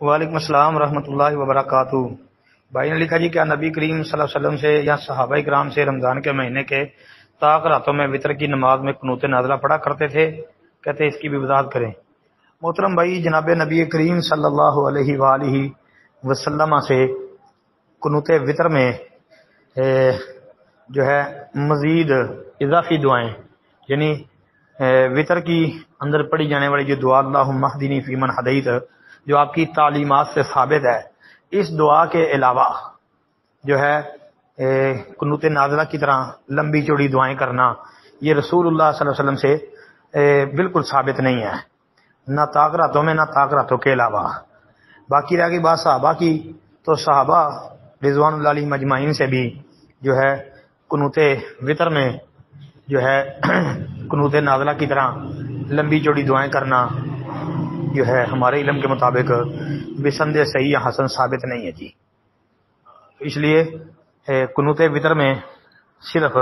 وعلیکم السلام ورحمۃ اللہ وبرکاتہ۔ بھائی نے لکھا جی کیا نبی کریم صلی اللہ علیہ وسلم سے یا صحابہ کرام سے رمضان کے مہینے کے طاق راتوں میں وطر کی نماز میں قنوت نازلہ پڑھا کرتے تھے؟ کہتے اس کی بھی وضاحت کریں۔ محترم بھائی، جناب نبی کریم صلی اللہ علیہ وآلہ وسلم سے قنوت وطر میں جو ہے مزید اضافی دعائیں، یعنی وطر کی اندر پڑھی جانے والی جو دعا اللہم اہدنی فیمن ہدیت، جو آپ کی تعلیمات سے ثابت ہے، اس دعا کے علاوہ جو ہے قنوت نازلہ کی طرح لمبی چوڑی دعائیں کرنا، یہ رسول اللہ صلی اللہ علیہ وسلم سے بالکل ثابت نہیں ہے، نہ طاق راتوں میں نہ طاق راتوں کے علاوہ۔ باقی رہ گئی بات صحابہ کی، تو صحابہ رضوان اللہ علیہم اجمعین سے بھی جو ہے قنوت وطر میں جو ہے قنوت نازلہ کی طرح لمبی چوڑی دعائیں کرنا جو ہے ہمارے علم کے مطابق بسند صحیح یا حسن ثابت نہیں ہے جی۔ اس لیے قنوت وطر میں صرف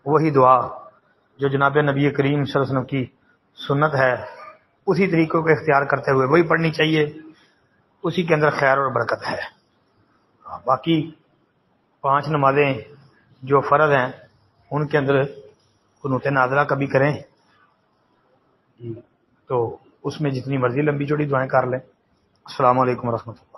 وہی دعا جو جناب نبی کریم صلی اللہ علیہ وسلم کی سنت ہے، اسی طریقوں کو اختیار کرتے ہوئے وہی پڑھنی چاہیے، اسی کے اندر خیر اور برکت ہے۔ باقی 5 نمازیں جو فرض ہیں ان کے اندر قنوت نازلہ کبھی کریں تو اس میں جتنی مرضی لمبی چوڑی دعائیں کر لیں۔ السلام علیکم ورحمۃ اللہ۔